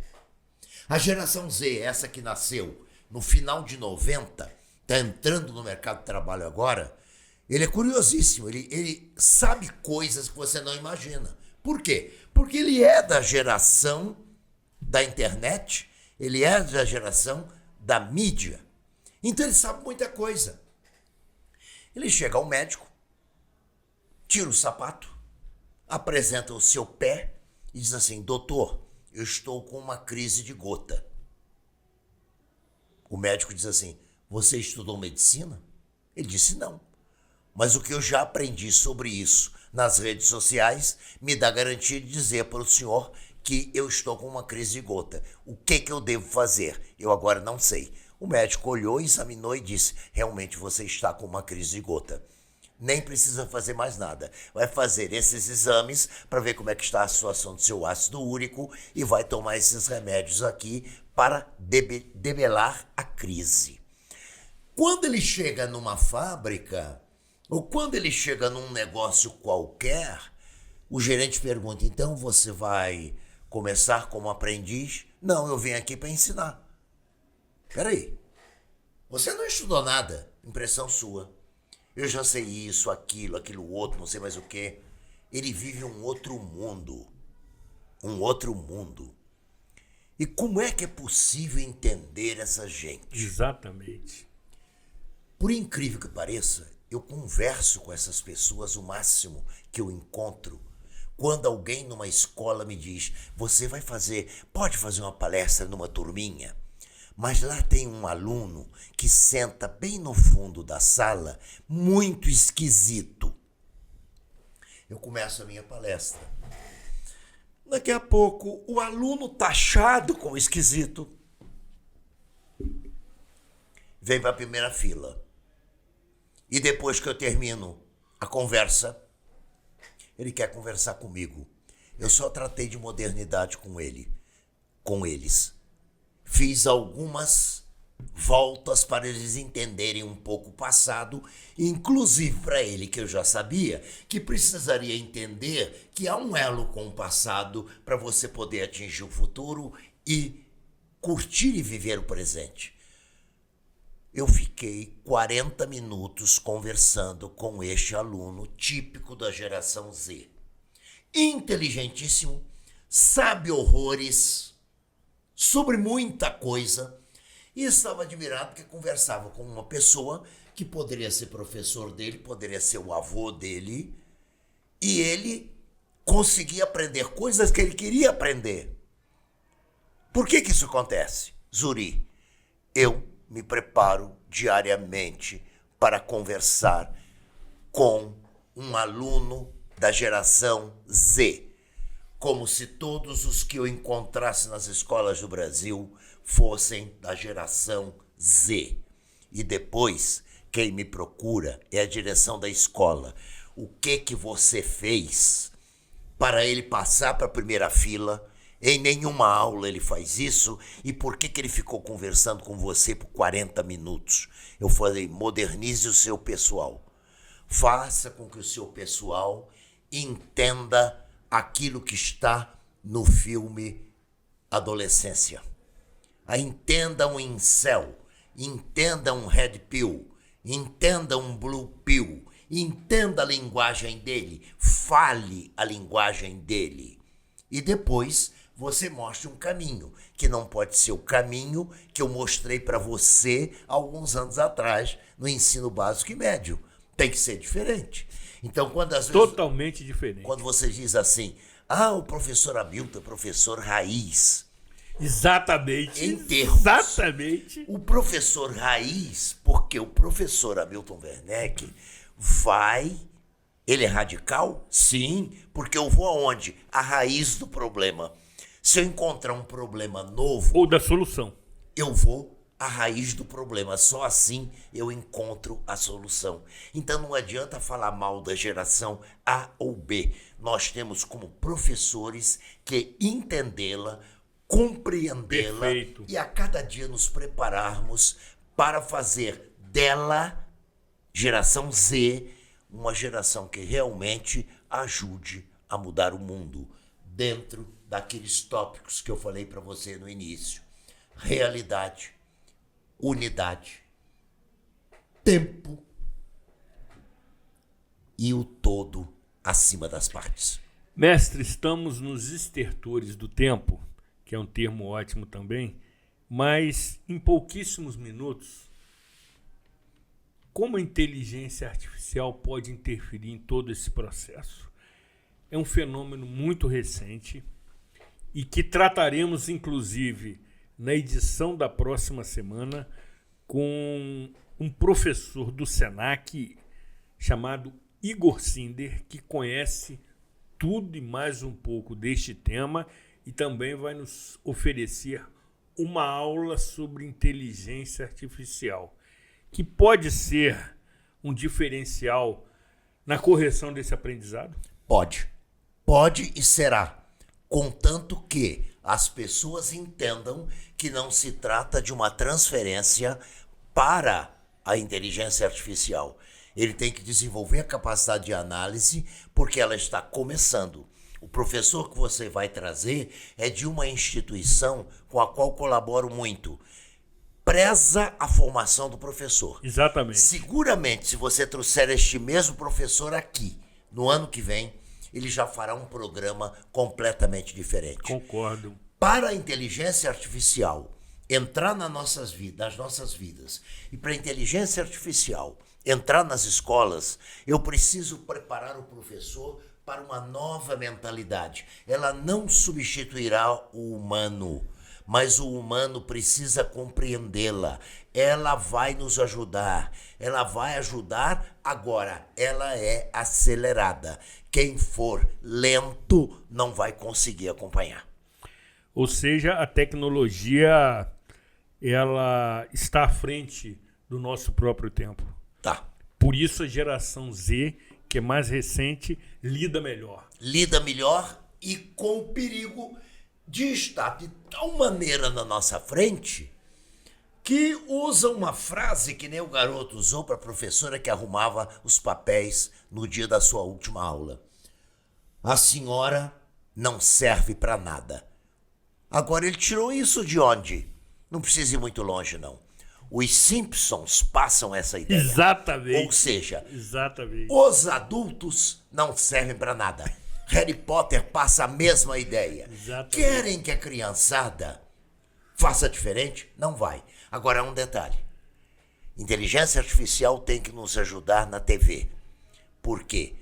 A geração Z, essa que nasceu no final de 90, está entrando no mercado de trabalho agora, ele é curiosíssimo, ele sabe coisas que você não imagina. Por quê? Porque ele é da geração da internet, ele é da geração da mídia. Então ele sabe muita coisa. Ele chega ao médico, tira o sapato, apresenta o seu pé e diz assim: doutor, eu estou com uma crise de gota. O médico diz assim: você estudou medicina? Ele disse: não. Mas o que eu já aprendi sobre isso nas redes sociais me dá garantia de dizer para o senhor que eu estou com uma crise de gota. O que eu devo fazer? Eu agora não sei. O médico olhou, examinou e disse: realmente você está com uma crise de gota. Nem precisa fazer mais nada. Vai fazer esses exames para ver como é que está a situação do seu ácido úrico e vai tomar esses remédios aqui para debelar a crise. Quando ele chega numa fábrica ou quando ele chega num negócio qualquer, o gerente pergunta: então você vai começar como aprendiz? Não, eu vim aqui para ensinar. Peraí, você não estudou nada, impressão sua. Eu já sei isso, aquilo outro, não sei mais o quê. Ele vive um outro mundo. Um outro mundo. E como é que é possível entender essa gente? Exatamente. Por incrível que pareça, eu converso com essas pessoas o máximo que eu encontro. Quando alguém numa escola me diz: você pode fazer uma palestra numa turminha? Mas lá tem um aluno que senta bem no fundo da sala, muito esquisito. Eu começo a minha palestra. Daqui a pouco, o aluno taxado como esquisito vem para a primeira fila. E depois que eu termino a conversa, ele quer conversar comigo. Eu só tratei de modernidade com eles. Fiz algumas voltas para eles entenderem um pouco o passado, inclusive para ele, que eu já sabia, que precisaria entender que há um elo com o passado para você poder atingir o futuro e curtir e viver o presente. Eu fiquei 40 minutos conversando com este aluno típico da geração Z. Inteligentíssimo, sabe horrores sobre muita coisa, e estava admirado porque conversava com uma pessoa que poderia ser professor dele, poderia ser o avô dele, e ele conseguia aprender coisas que ele queria aprender. Por que isso acontece? Zuri, eu me preparo diariamente para conversar com um aluno da geração Z, como se todos os que eu encontrasse nas escolas do Brasil fossem da geração Z. E depois, quem me procura é a direção da escola. O que você fez para ele passar para a primeira fila? Em nenhuma aula ele faz isso. E por que ele ficou conversando com você por 40 minutos? Eu falei: modernize o seu pessoal. Faça com que o seu pessoal entenda aquilo que está no filme Adolescência. Entenda um incel, entenda um red pill, entenda um blue pill, entenda a linguagem dele, fale a linguagem dele. E depois você mostra um caminho, que não pode ser o caminho que eu mostrei para você há alguns anos atrás no ensino básico e médio. Tem que ser diferente. Então, quando às vezes, totalmente diferente. Quando você diz assim: o professor Hamilton é professor raiz. Exatamente. Em termos. Exatamente. O professor raiz, porque o professor Hamilton Werneck ele é radical? Sim, porque eu vou aonde? A raiz do problema. Se eu encontrar um problema novo... Ou da solução. Eu vou à raiz do problema. Só assim eu encontro a solução. Então não adianta falar mal da geração A ou B. Nós temos como professores que entendê-la, compreendê-la. Perfeito. E a cada dia nos prepararmos para fazer dela, geração Z, uma geração que realmente ajude a mudar o mundo dentro daqueles tópicos que eu falei para você no início. Realidade, unidade, tempo e o todo acima das partes. Mestre, estamos nos estertores do tempo, que é um termo ótimo também, mas em pouquíssimos minutos, como a inteligência artificial pode interferir em todo esse processo? É um fenômeno muito recente e que trataremos, inclusive, na edição da próxima semana, com um professor do SENAC chamado Igor Sinder, que conhece tudo e mais um pouco deste tema e também vai nos oferecer uma aula sobre inteligência artificial, que pode ser um diferencial na correção desse aprendizado? Pode. Pode e será. Contanto que as pessoas entendam que não se trata de uma transferência para a inteligência artificial. Ele tem que desenvolver a capacidade de análise porque ela está começando. O professor que você vai trazer é de uma instituição com a qual colaboro muito. Preza a formação do professor. Exatamente. Seguramente, se você trouxer este mesmo professor aqui, no ano que vem, ele já fará um programa completamente diferente. Concordo. Para a inteligência artificial entrar nas nossas vidas, e para a inteligência artificial entrar nas escolas, eu preciso preparar o professor para uma nova mentalidade. Ela não substituirá o humano, mas o humano precisa compreendê-la. Ela vai nos ajudar. Ela vai ajudar agora. Ela é acelerada. Quem for lento não vai conseguir acompanhar. Ou seja, a tecnologia ela está à frente do nosso próprio tempo. Tá. Por isso a geração Z, que é mais recente, lida melhor. Lida melhor e com o perigo de estar de tal maneira na nossa frente que usa uma frase que nem o garoto usou para a professora que arrumava os papéis no dia da sua última aula. A senhora não serve para nada. Agora ele tirou isso de onde? Não precisa ir muito longe, não. Os Simpsons passam essa ideia. Exatamente. Ou seja, exatamente. Os adultos não servem para nada. Harry Potter passa a mesma ideia. Exatamente. Querem que a criançada faça diferente? Não vai. Agora, um detalhe. Inteligência artificial tem que nos ajudar na TV. Por quê?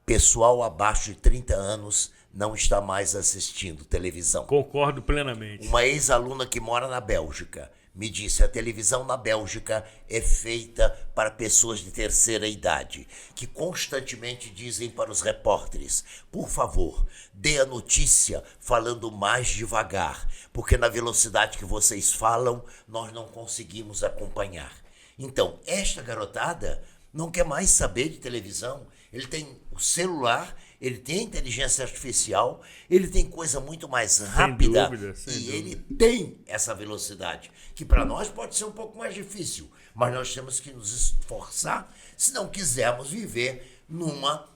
Pessoal abaixo de 30 anos não está mais assistindo televisão. Concordo plenamente. Uma ex-aluna que mora na Bélgica me disse: a televisão na Bélgica é feita para pessoas de terceira idade, que constantemente dizem para os repórteres: por favor, dê a notícia falando mais devagar, porque na velocidade que vocês falam, nós não conseguimos acompanhar. Então, esta garotada não quer mais saber de televisão. Ele tem o celular, ele tem a inteligência artificial, ele tem coisa muito mais rápida. Sem dúvida. Ele tem essa velocidade, que para nós pode ser um pouco mais difícil, mas nós temos que nos esforçar se não quisermos viver numa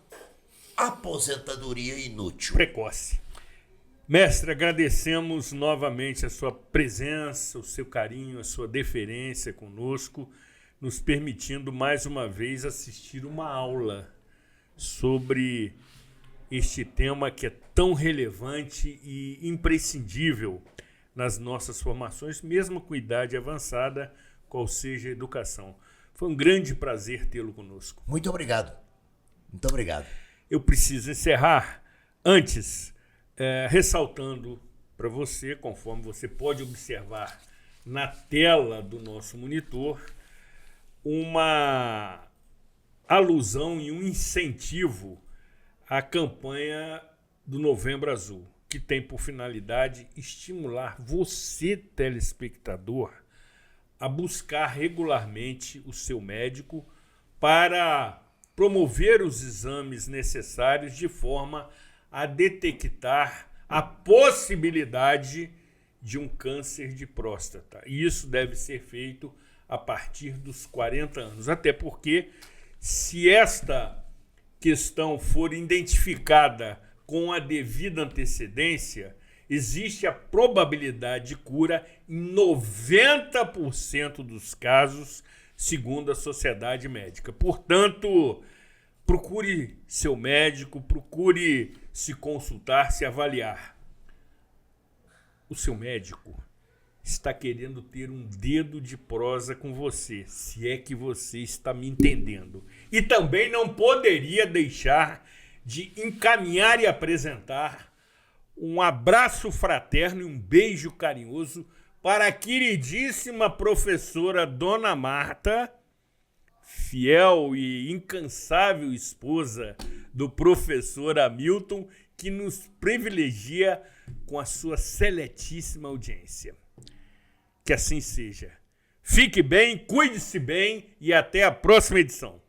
aposentadoria inútil. Precoce. Mestre, agradecemos novamente a sua presença, o seu carinho, a sua deferência conosco, nos permitindo mais uma vez assistir uma aula sobre este tema que é tão relevante e imprescindível nas nossas formações, mesmo com idade avançada, qual seja a educação. Foi um grande prazer tê-lo conosco. Muito obrigado. Muito obrigado. Eu preciso encerrar antes, ressaltando para você, conforme você pode observar na tela do nosso monitor, uma alusão e um incentivo à campanha do Novembro Azul, que tem por finalidade estimular você, telespectador, a buscar regularmente o seu médico para promover os exames necessários de forma a detectar a possibilidade de um câncer de próstata. E isso deve ser feito a partir dos 40 anos, até porque se esta questão for identificada com a devida antecedência, existe a probabilidade de cura em 90% dos casos, segundo a Sociedade Médica. Portanto, procure seu médico, procure se consultar, se avaliar. O seu médico, está querendo ter um dedo de prosa com você, se é que você está me entendendo. E também não poderia deixar de encaminhar e apresentar um abraço fraterno e um beijo carinhoso para a queridíssima professora Dona Marta, fiel e incansável esposa do professor Hamilton, que nos privilegia com a sua seletíssima audiência. Que assim seja. Fique bem, cuide-se bem e até a próxima edição.